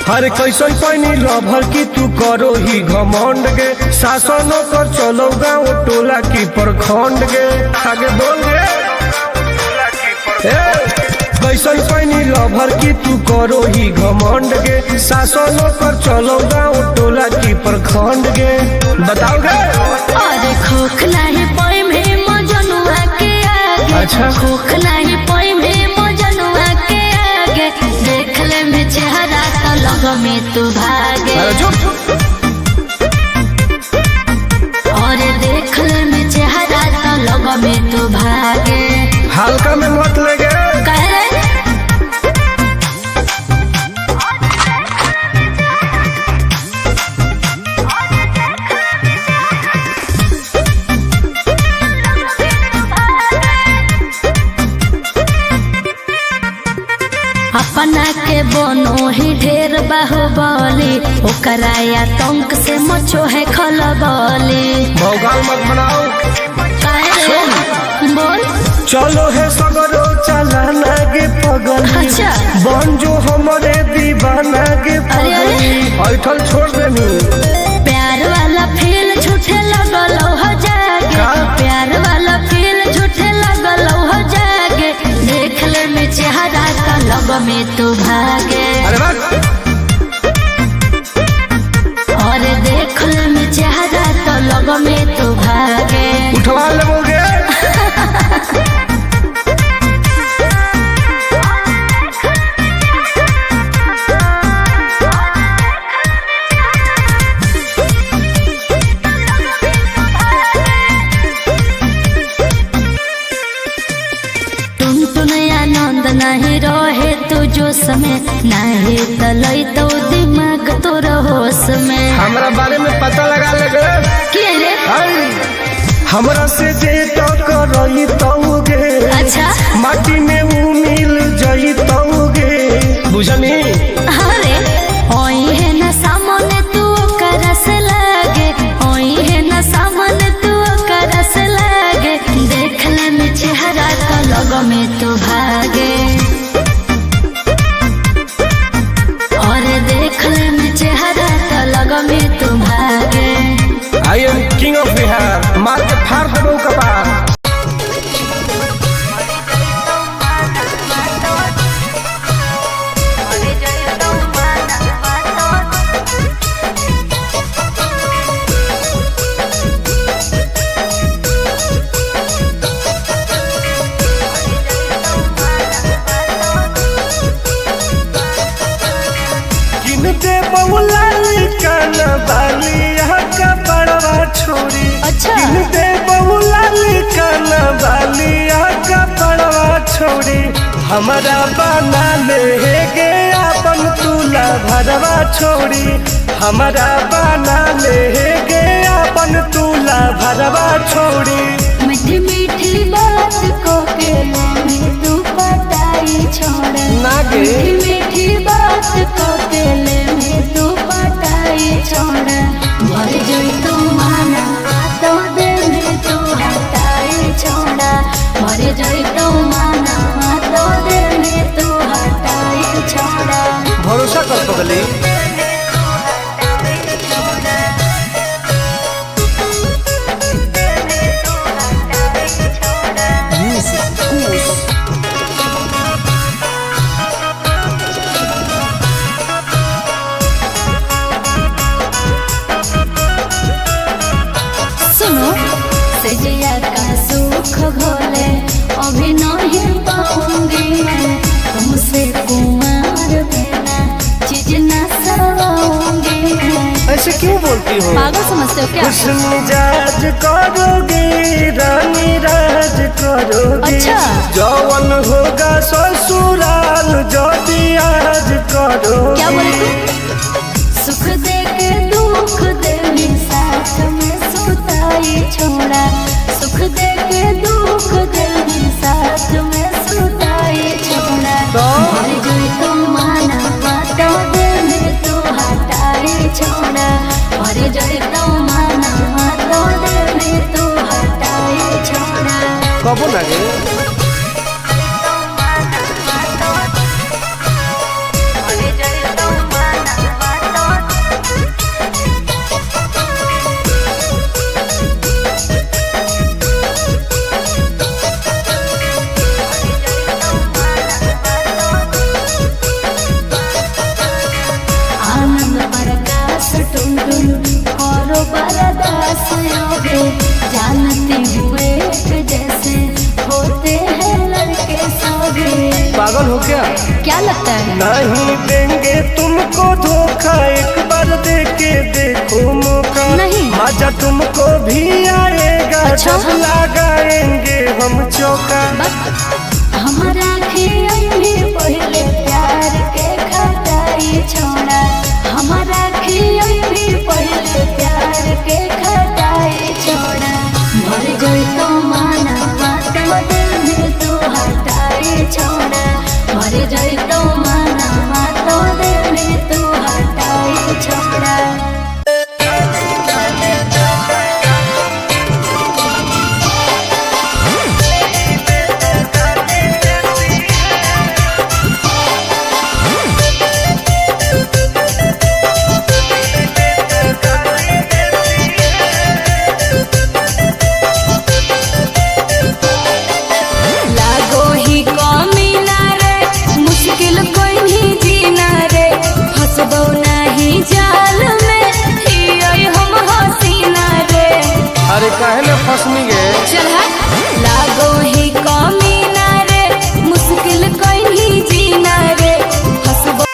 हरे कैसन पैनी लभर की तू करो ही घमंड गे शासन कर चलो गाँव टोला की प्रखंड गे आगे बोल गे कैसन पैनी लभर की तू करो ही घमंड गे शासन कर चलो गाँव टोला की प्रखंड गे बताओ गे। अरे खोखला है पोई में मजनुआ के आगे। अच्छा खोखला है पोई में मजनुआ के आगे देख ले में चेहरा तो लग में तू भागे। और देख ले में चेहरा तो लग में तू भागे। हल्का में मत लगे अपना के बनो ही ढेर बाहुबली ओकरा आतंक से मचो है खलबली। भौकाल मत बनाओ बोल चलो है सगरो चलाना गे पगल। अच्छा बन जो हमारे दीवाना गे पगल ऐठल छोड़ देनी। प्यार वाला फील झूठे लगल हो जागे। प्यार वाला फील झूठे लगल हो जागे देख ले में चेहरा का लग में तू भागे। और देख ले में चेहरा तो लग में तू भागे। उठवा लोगे आनंद नहीं रहे तू जो समय नहीं तलई तो दिमाग तोर होश में। हमरा बारे में पता लगा लगे के रे हमरा से जे टकरई तौगे। अच्छा माटी में ऊ मिल जई तौगे बुझनी। अरे ओई है ना सामने तू करस लागे। ओई है ना सामने तू करस लागे देख ले में चेहरा का लग में तू भागे। और देख ले में चेहरा का लग में तू भागे। I am king of Bihar मार के फाड़ देबो कपार। छोरी अच्छा दे बहुला काना बालिया का बड़वा छोरी हमारा बना ले गे अपन तुला भरवा छोरी। हमारा बना ले गे अपन तुला भरवा छोरी। मीठी मीठी बात को के में तू पटाई छोड़ नागे मीठी मीठी बात को के में तू पटाई छोड़। भर जोई तू माना तो दे में तू हटाई छोड़ा। भर जोई तू माना तो दे में तू हटाई छोड़ा। भरोसा कर पगली सजिया का सुख घोले अभी नहीं पाऊंगी मैं तुमसे कुमार बिना चीज न सवाऊंगी मैं। ऐसे क्यों बोलती हो? पागल समझते हो क्या? कुछ मिजाज करोगे रानी राज करोगे। अच्छा जौवन होगा ससुराल जो आज करोगे। क्या बोले तू? सुख दे के दुख दे साथ में सुताई छोड़ा। सुख दे के दुख दे कबो ना गे। आनंद प्रकाश टुनटुन करो बरदास योगे जानती हुए जैसे होते हैं लड़के सौगे। पागल हो क्या लगता है? नहीं देंगे तुमको धोखा, एक बार दे के देखो मौका। नहीं। मजा तुमको भी आएगा। अच्छा। जब लगाएंगे हम चौका। हमारा खियाई भी पहले प्यार के खटाई छोड़ा। हमारा खियाई भी पहले प्यार के खटाई छोड़ा। मर गई तो माना तो दिल में तू हटाई छोड़ा। मर गई तो माना तो दिल में तू हटाई छोड़ा। लागो ही कमी ना रे, मुश्किल कोई नहीं जीना रे। फंसबो नहीं जाल में, हियोई हम हसीना रे। अरे काहे ना फंसनी गे। चल हट। लागो ही कमी ना रे, मुश्किल कोई नहीं जीना रे। फंसबो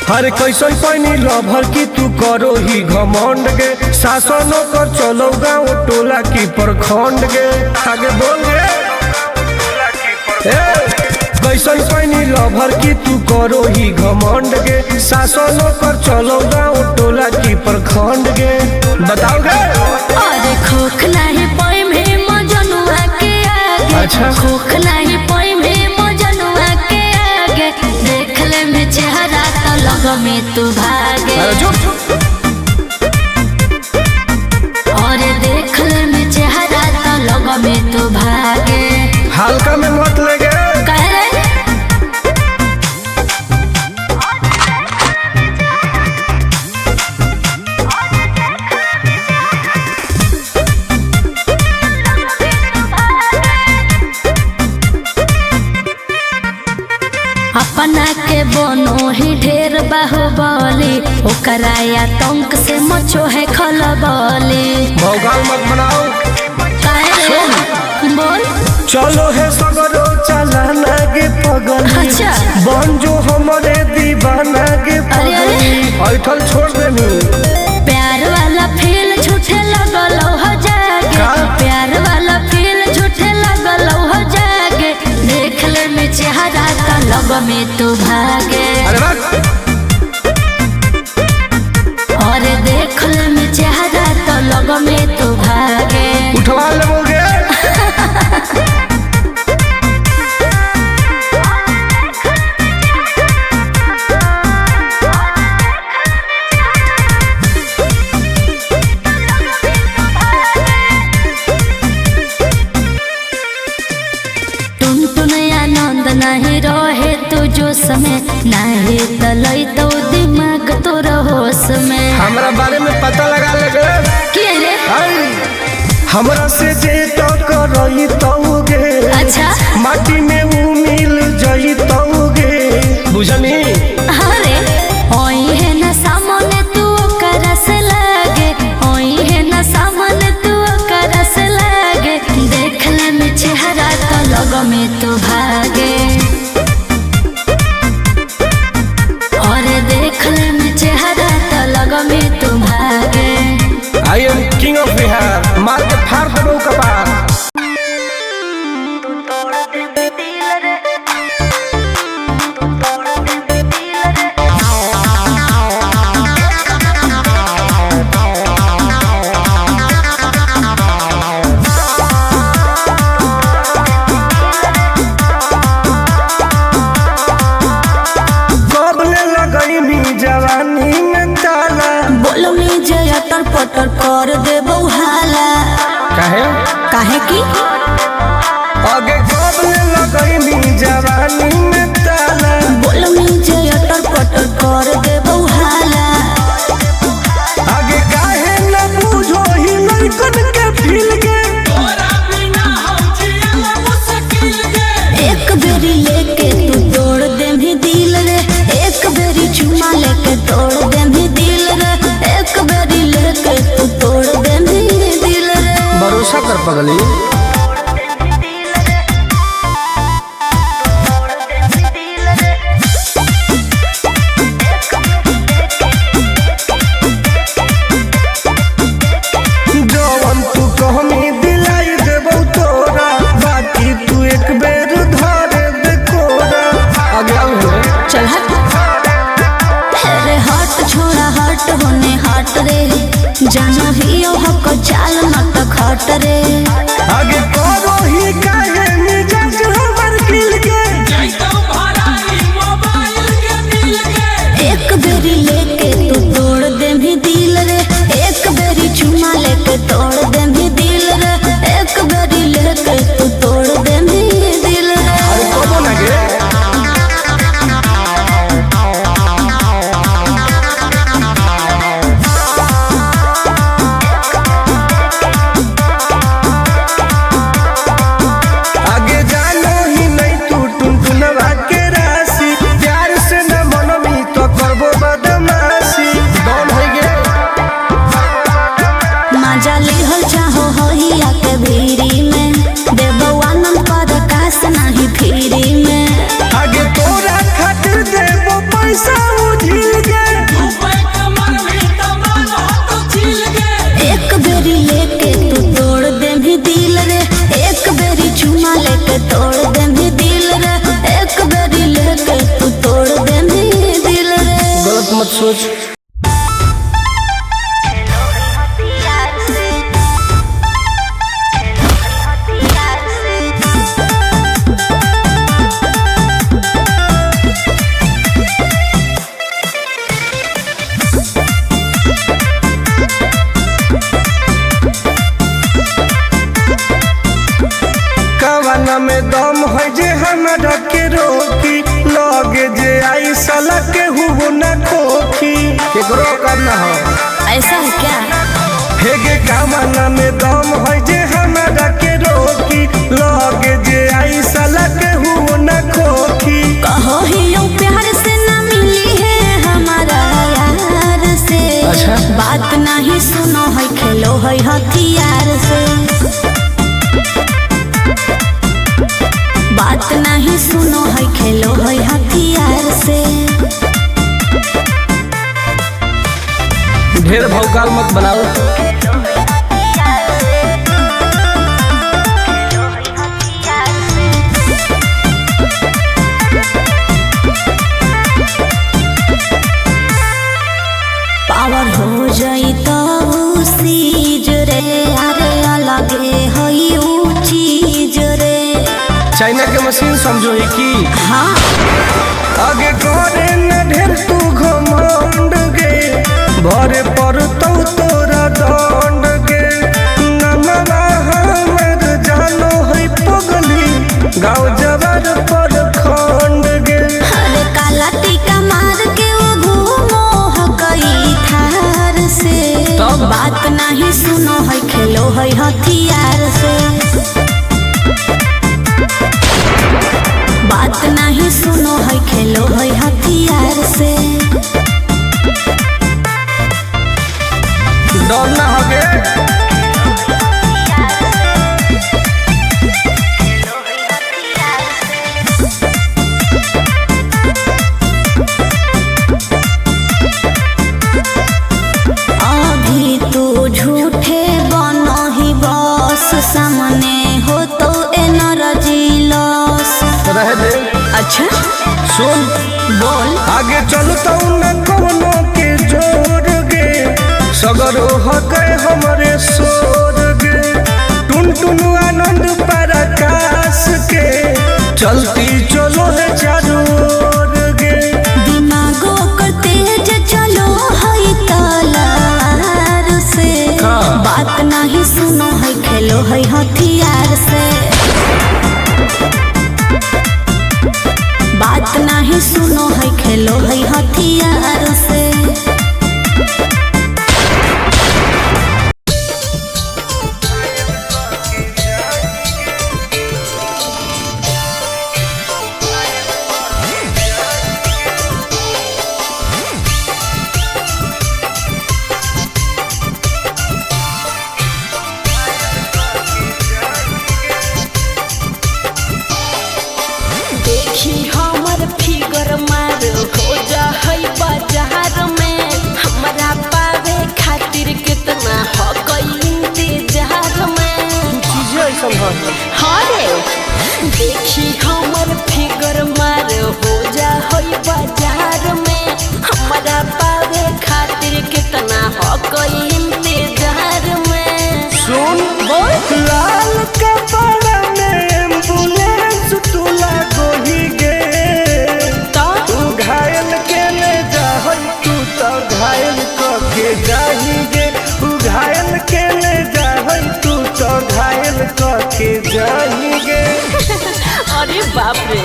हर कैसन पैनी लभर की तू करो ही घमंड गे। शासनों कर चलो गाँव टोला की प्रखंड गे। आगे बोल गे। कैसन पैनी लभर की तू करो ही घमंड गे। शासनों कर चलो गाँव टोला की प्रखंड गे। बताओ गे। अरे खोख नहीं पाई में मजनुआ के आगे। अच्छा। खोख नहीं पाई में मजनुआ के आगे। देख ले में चेहरा तो लग में तू भागे। अरे चुप। और देख ले में चेहरा तो लग में तू भागे। हल्का में मत लगे। कह रे अपना के बनो ही ढेर बाहुबली। ओकरा आतंक से मचो है खलबली। भौकाल मत बनाओ। काहे रे? बोल। चलो है सगरो चलाना गे पगल। अच्छा। बन जो हमारे दीवाना गे अरे, अरे। पगल। ऐठल छोड़ देनी। प्यार वाला फील झूठे लगल हो जागे। का? प्यार वाला फील झूठे लगल हो जागे। देख ले में चेहरा का लग में तू भागे। अरे बात। और देख ले में चेहरा तो लग में तू भागे। उठवा लोगे। आनंद नहीं रहे तू जो समय नहीं तलई तो दिमाग तोर होश में। हमरा बारे में पता लगा लगे। के रे? हमरा से जे तो करई तौगे। अच्छा। माटी में वो मिल जई तौगे। बुझनी। अरे ओई है ना सामने तू करस लागे। ओई है ना सामने तू करस लागे। देख ले में चेहरा तो लग में तू भागे। और देख ले में चेहरा तो लग में तू भागे। I am king of Bihar. मार के फाड़ देबो कपार। में जे अटर पटर कर देबो हाला। काहे की आगे कब लगैनी जवानी में ताला। बोल में जे अटर पटर कर देबो हाला। आगे काहे न बुझो ही लड़कन के फील के। एक बेरी लेके तू तोड़ दे भी दिल रे। एक बेरी चुमा लेके तोड़ दे भी दिल रे। एक बेरी लेके तू तोड़ दे भी दिल रे। भरोसा कर पगली। जवन तू कहमी दिलाई देबौ तोरा, बाकी तू एक बेर धरे दे कोरा। आगे चल हट अरे हट छोड़ा हट होने हट रे। जानो ही हक चाल मत खट रे। आगे करो ही काहे मिजाज हमर खिल के। एक बेरी लेके तू तोड़ दे भी दिल रे। एक बेरी चुमा लेके तोड़ दे भी दिल रे। एक बेरी लेके तू तोड़ दे भी दिल रे। अरे कबो ना गे। आगे जानो ही नहीं तू टुनटुनवा के राशि। प्यार से न मनमी तो करबो बदमाशी। डॉन हो गे। मजा लिहल चाहो होइया के भीरी में। देबो आनंद पर कास नहीं फिरी में। आगे तोरा खातिर देबो पैसा उझिल के। एक बेरी लेके तू तोड़ दे भी दिल रे। एक बेरी चुमा लेके तोड़ दे भी दिल रे। एक बेरी लेके तू तोड़ दे भी दिल रे। गलत मत सोच। कवाना में दम है जे हमरा के रोकी। लगे जे आई साला के हुबो न खोखी। केकरो करना हो ऐसा है क्या? हेगे कवाना में दम है जे हमरा के रोकी। लगे जे आई साला के हुबो न खोखी। कहो ही यूं प्यार से ना मिली है हमारा यार से। अच्छा। बात नहीं सुनो है खेलो है हथियार से। बात नहीं सुनो है खेलो है हथियार से। ढेर भौकाल मत बनाओ। पावर हो जाई तो सीज रे। अरे अलगे है ऊ चीज रे। चाइना के मशीन समझो ही की। हाँ आगे करे न ढेर तू घमंड गे। भरे पर तो तोरा दंड गे। नमवा हमर जानो है पगली। गाँव जवार पर खंड गे। अरे काला टीका मार के वो घूमो हकई थार से। तब? बात नहीं सुनो है खेलो है हथियार से। बात नहीं सुनो है खेलो है हथियार से। डर ना होगे। अभी तू झूठे बनो ही बस। सामने हो तो एनर्जी लॉस। रह दे। अच्छा सुन बोल। आगे चलता न कोनो के जोर गे। सगर हके हमरे सोर गे। टुनटुन आनंद पराकाश के। चलती चलो है चारों ओर गे। दिमागो कर तेज चलो है तला खेलो है हथियार से। बात नहीं सुनो है खेलो है हथियार से। देखी हमर फिगर मार हो जा है बाजार में। हमरा पावे खातिर कितना हो गई इंतजार में। चीजें ऐसा हाँ रे देखी हमर फिगर मार हो जा है बाजार में। हमरा पावे खातिर कितना हो गई इंतजार में। सुन बोल लाल कपड़ा में एम्बुलेंस तुला गोही गे। तो तू घायल के ले जाहई तू तो घायल के जाही गे। तू घायल के ले जाहई तू तो घायल के जाही गे। अरे बाप रे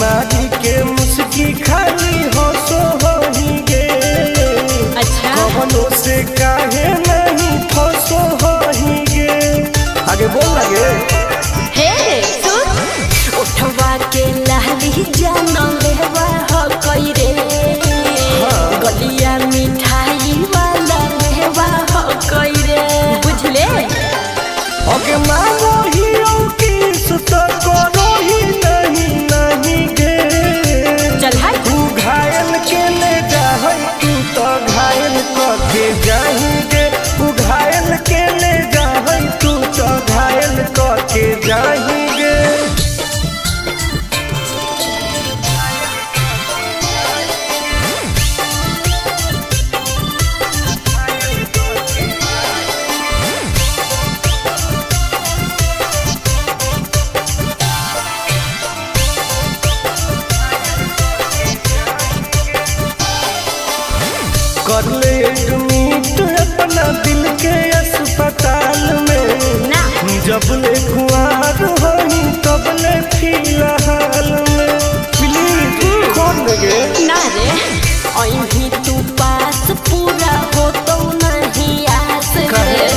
मारी के मुस्की खाली हो सो होही गे। अच्छा कवनों से काहे नहीं फसो होही गे। आगे बोल लगे हे सुन उठवा के लाली जाना लेवा हो कोई रे। गलिया मिठाई वाला लेवा हो कोई रे बुझले। ओके मारो ही किस तो करो ही नहीं गे। चल हाय तू घायल के ले जाहई तू तो घायल के जाही गे। तू घायल के ले जाहई तू तो घायल के जाही गे। कर ले एडमिट अपना दिल के अस्पताल में। ना जब ले खुआर होही तब ले फिलहाल में। प्लीज खोल गे ना रे अभी तू पास पूरा हो तो नहीं आस रे।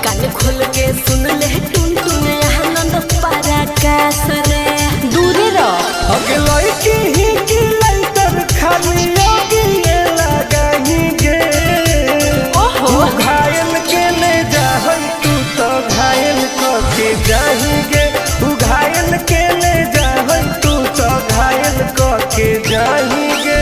कान खोल के सुन ले टुन टुन आनंद पराकाश रे। दूरे रह अगे लड़की ही की लाइटर खाली लगी लगाही गे। ओहो तू घायल के ले जाहई तू तो घायल के जाही गे। तू घायल के ले जाहई तू तो घायल के जाही गे।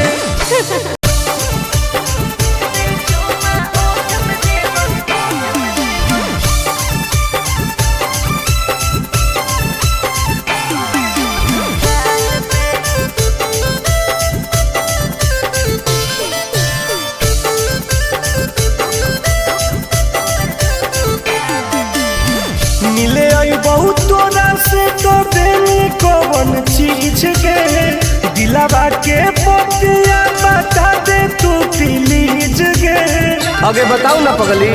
मिले आई बहुत तोरा से तो देनी कौन चीज के। दिलावा के पतिया बता दे तू प्लीज गे। आगे बताओ ना पगली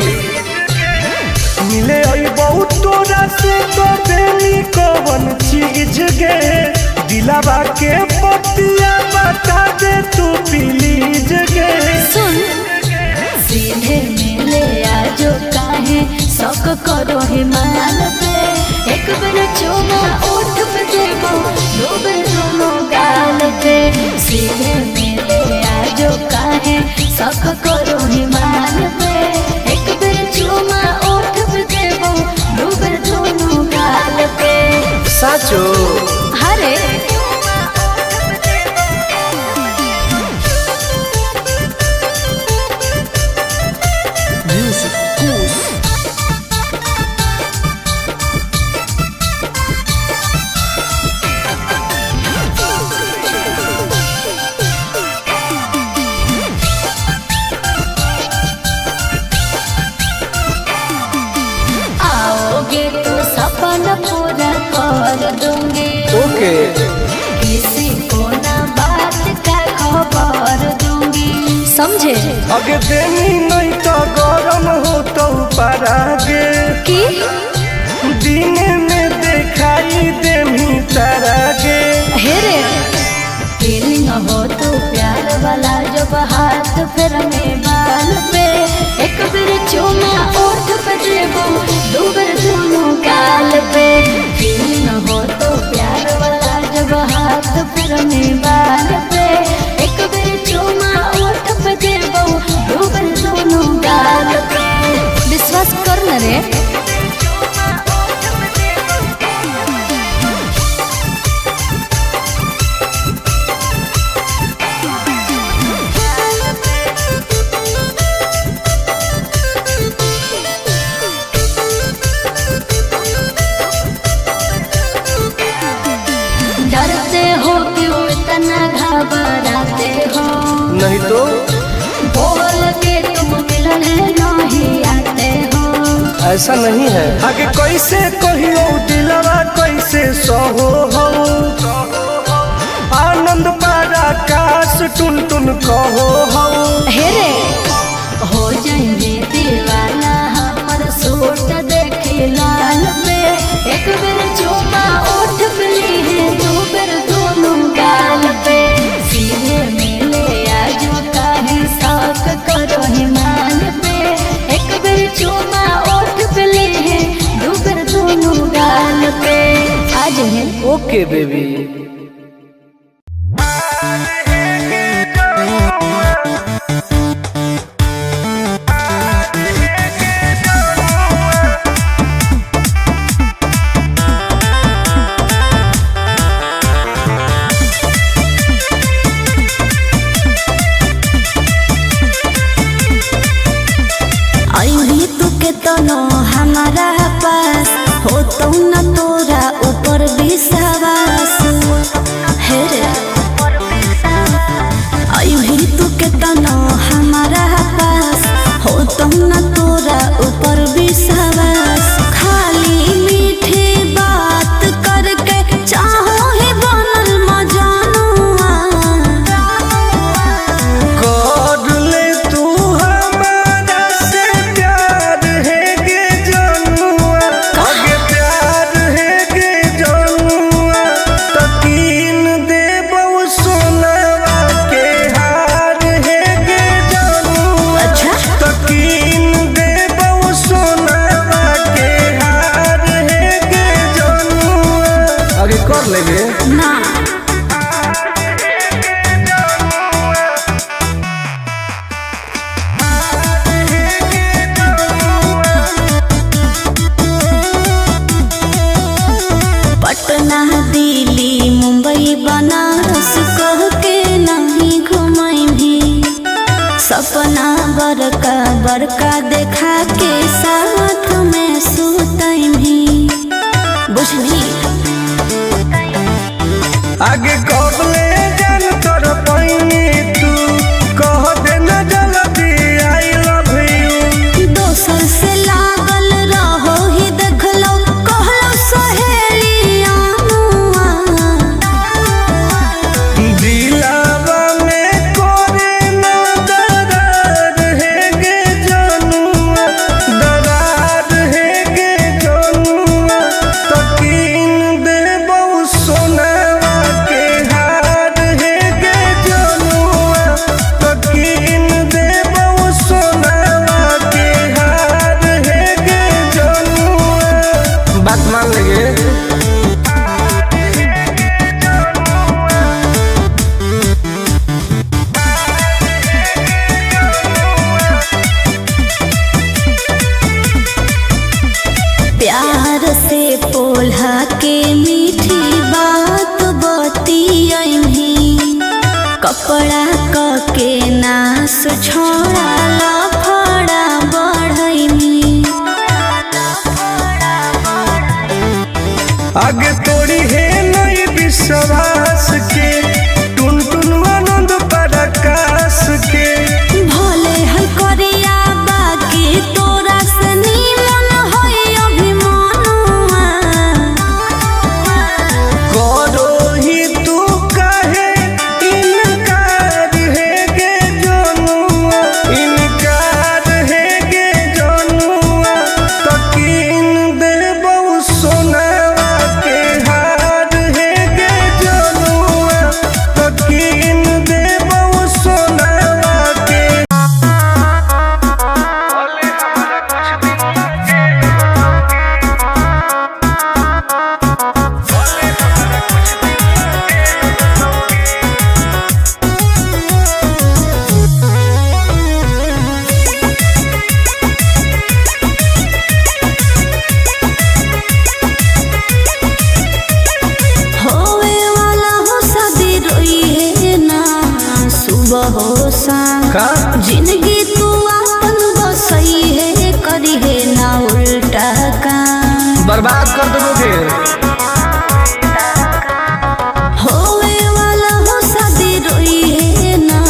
मिले आई बहुत तोरा से तो देनी कौन चीज गे। दिलावा के पतिया बता दे तू प्लीज गे। सुन सीधे मिले आजो काहे शौक करो है मान पे। एक बेर चुमा ओठ पे देबो दो बेर दोनों गाल पे। सीधे मिले आजो काहे शौक करो है मान पे। एक बेर चुमा ओठ पे देबो दो बेर दोनों गाल पे। साचो हरे के किसी को ना बात का खबर दूंगी, समझे? अगे देनी नहीं तो गरम हो तो परागे कि दिन में दिखाई देमी तारागे। हेरे फीलिंग हो तो प्यार वाला जब हाथ फिर में बाल पे, एक बार चूमा ओठ पे देबो, दो बार दोनों गाल पे। फीलिंग हो तो प्यार वाला जब हाथ फिर में बाल पे, एक बार चूमा ओठ पे देबो, दो बार दोनों गाल पे। विश्वास कर न रे। डरते हो क्यों इतना घबराते हो? नहीं तो बोल के तुम मिलने नहीं आते हो। ऐसा नहीं है। आगे कैसे कहियो दिलवा कैसे सहो हो, आनंद पारा काश टुन टुन कहो हो। हेरे हो जाएंगे दीवाना हमर सूट देखे लाल पे, एक बार चूमा ओठ पे ली, दो बार दोनों गाल पे। सीधे मिले आजो काहे साक करो हिमाल पे, एक बार चूमा ओठ पे ली, दो बार दोनों गाल पे। आज है ओके बेबी। हमारा पास हो तो न तोरा ऊपर विश्वास, हेरे अभी तू के तना हमारा पास हो तो न तोरा ऊपर विश्वास। खाली मीठी बात करके चाहो ही बनल मजानुआ, कर ले तू हमारा से प्यार है गे जनुआ, आगे प्यार है गे जनुआ। तकीन देबो सोनवा के हार है गे जनुआ। अच्छा तकीन देबो सोनवा के हार है गे जनुआ। आगे कर लेगे ना पटना दिल्ली मुंबई बनारस कह के नहीं घुमाई भी, सपना बड़का बड़का देखा के साथ में सुतई भी, बुझली? आगे कब ले जान कर पाइनी तू, कह देना जल्दी आई लव यू। दोसर से लागल रहो ही देख लो, कहलो सहेलिया दिलावा में कोरे ना दरार है गे जनुआ, दरार है गे जनुआ। तकीन देबो सोनवा के हार है गे जनुआ। तकीन देबो सोनवा के हार है गे जनुआ। बात मान लेगे प्यार से पोल्हा के मीठी बात बतियही, कपड़ा क के नास छोड़ा लफड़ा बढ़ई। आगे तोड़ी है नहीं विश्वास के, टुन टुन आनंद पराकाश के। भले है करिया बाकी तोरा से नीमन है अभिमानुआ, करो सुबह हो शाम का जिंदगी तू अपन बसई है करी है ना उल्टा काम बर्बाद कर दोगे। होवे वाला हो शादी रोई है ना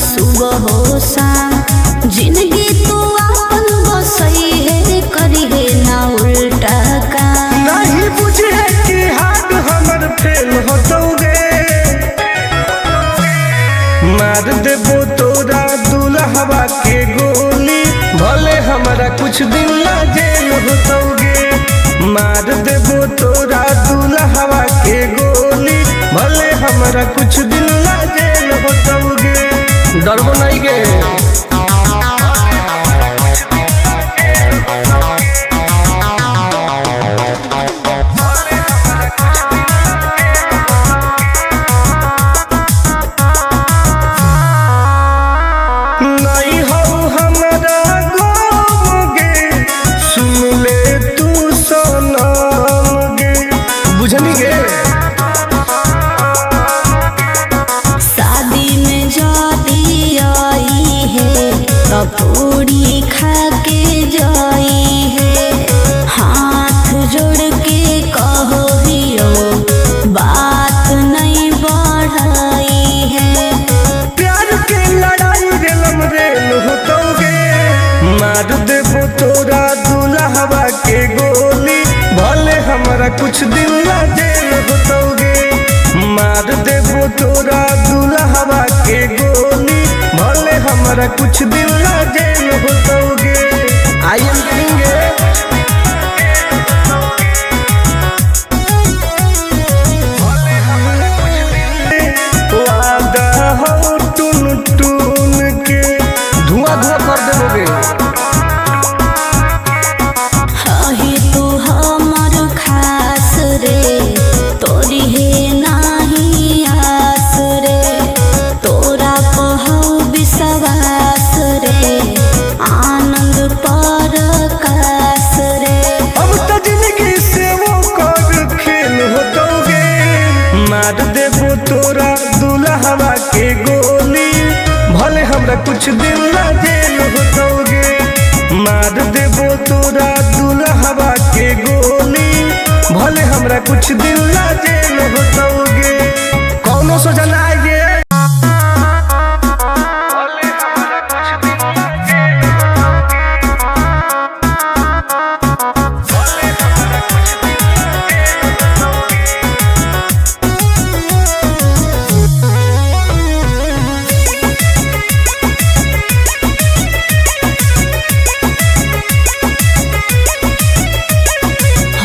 सुबह हो शाम जिंदगी तू अपन बसई है करी है ना उल्टा काम नहीं बुझे कि हाथ हमर फेल होतोगे मार देबो तोरा दुल्हवा के गोली भले हमारा कुछ दिन ला जेल होतोगे मार देबो तोरा दुल्हवा के गोली भले हमारा कुछ दिन ला जेल होतोगे डरबो नहीं गे। शादी में जाती आई है तो पूरी खा के जाई है हाथ जोड़ के कहो हियो बात नहीं बढ़ाई है प्यार के लड़ाई रेलम रेल होतोगे मार देबो तोरा दुल्हवा के गोली भले हमारा कुछ दिन ला जेल होतोगे मार देबो तोरा दुल्हवा के गोली भले हमारा कुछ दिन ला जेल होतोगे। आई एम किंग वादा हो टून टून के धुआं धुआं कर देबोगे। ही तू हमर खास रे तोरी है नाही आस रे तोरा कहौ विश्वास रे आनंद पर कास रे अब तो जिंदगी से वो कर खेल होतोगे मार देबो तोरा दुल्हवा के गोली भले हमरा कुछ दिन ला जेल होतोगे मार देबो तोरा दुल्हवा के गोली भले हमरा कुछ दिन ला जेल होतोगे कौनो सोचा ना आइए।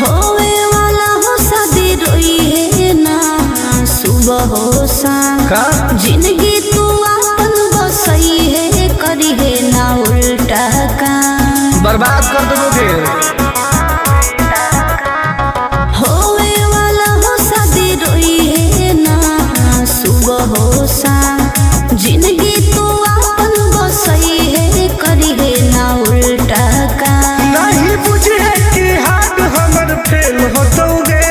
होवे वाला हो शादी रोई है ना सुबह हो शाम का जिंदगी तू अपन बसई है करी है ना उल्टा काम बर्बाद कर दोगे। होवे वाला हो शादी रोई है ना सुबह हो शाम जिंदगी तू अपन बसई है करी है ना उल्टा काम नहीं बुझे कि हाथ हमर फेल होतोगे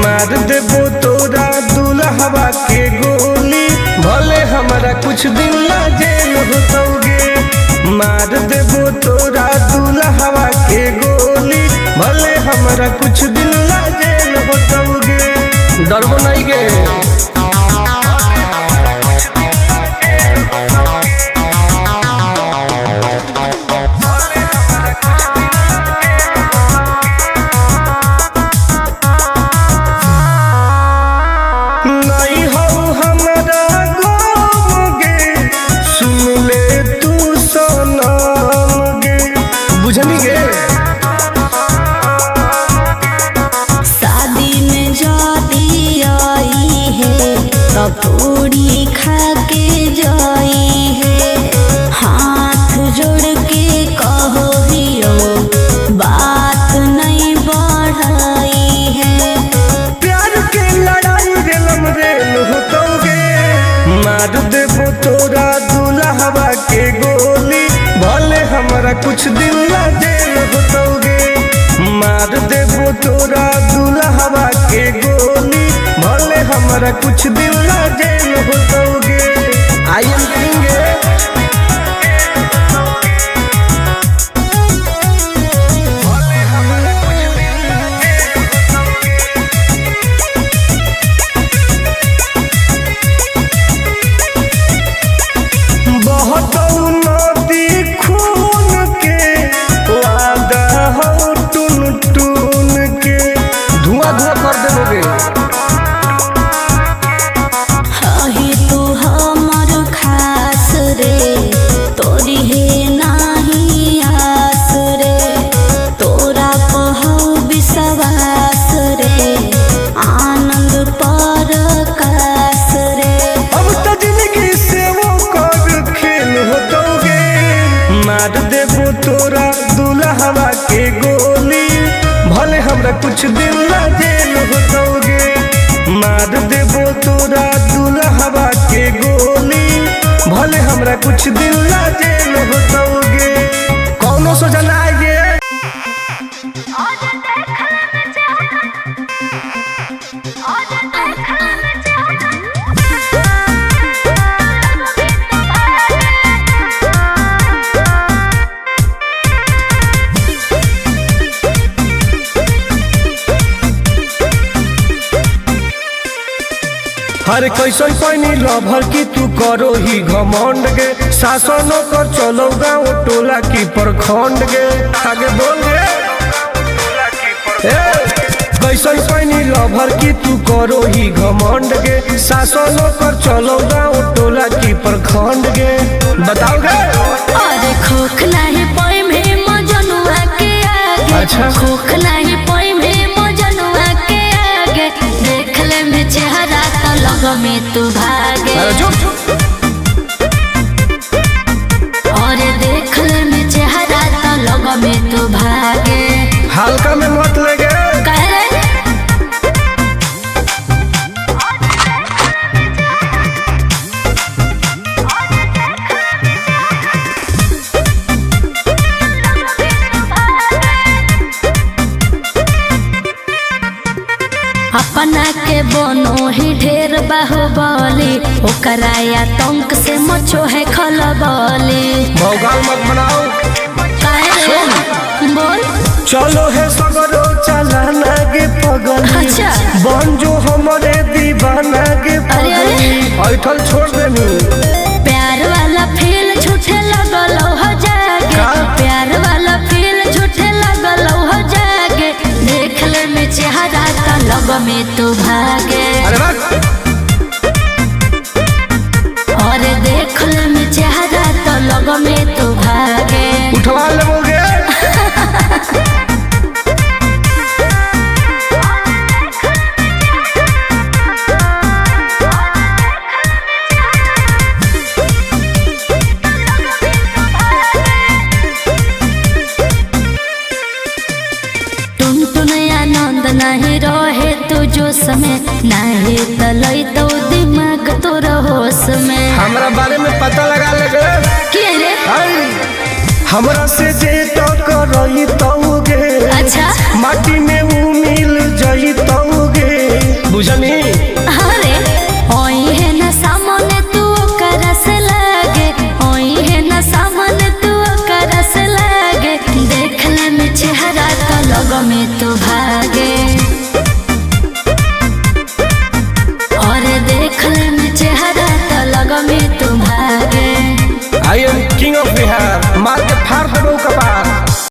मार देबो तोरा दुल्हवा के गोली भले हमारा कुछ दिन ला जेल होतोगे मार देबो तोरा दुल्हवा के गोली भले हमारा कुछ दिन ला जेल होतोगे डरबो नहीं गे। नहीं हो हमरा गाम गे सुन ले तू सनम गे बुझनी गे। शादी में जाती आई है तो पूरी खा के जाई है हाथ जोड़ के कहो हियो बात नहीं बढ़ाई है प्यार के लड़ाई रेलम रेल होतोगे मार देबो तोरा दुल्हवा के गोली भले हमारा कुछ दिन ला जेल होतोगे मार देबो तोरा दुल्हवा के गोली भले हम हमारा कुछ दिन ला जेल होतोगे। आई एम करेंगे तोरा दुल्हवा के गोली भले हमरा कुछ दिन ला जेल होतोगे। मार देबो तोरा दुल्हवा के गोली भले हमरा कुछ दिन ला जेल होतोगे। कौनो सोचा ना आइए अरे कैसन पैनी लभर की तू करो ही घमंड गे। शासनों कर चलो गाँव टोला की प्रखंड गे। आगे बोल गे कैसन पैनी लभर की तू करो ही घमंड गे। शासनों कर चलो गाँव टोला की प्रखंड गे। बताओ गे अरे खोख नहीं पाई में मजनुआ के आगे। अच्छा खोख नहीं पाई में मजनुआ के आगे। देख ले में चेहरा लग में तू भागे। और देख ले में चेहरा तो लग में तू भागे। हल्का में मत लगे अपना के बोनो ही ढेर बाहुबली ओकरा आतंक से मचो है खलबली। भौकाल मत बनाओ बोल चलो है सगरो चलाना गे पगल। अच्छा बन जो हमारे दीवाना गे पगल। ऐठल छोड़ देनी प्यार वाला फील झूठे लगल हो जागे। प्यार वाला फील झूठे लगल हो जागे। देख ले में चेहरा लग में तू भागे। और देख ले में चेहरा तो लग में तू भागे। उठवा लोगे नहीं रहे तू जो समय नहीं तलई तो दिमाग तोरा होश में। हमरा बारे में पता लगा लगे के रे हमरा से जे तो करई तोगे। अच्छा माटी में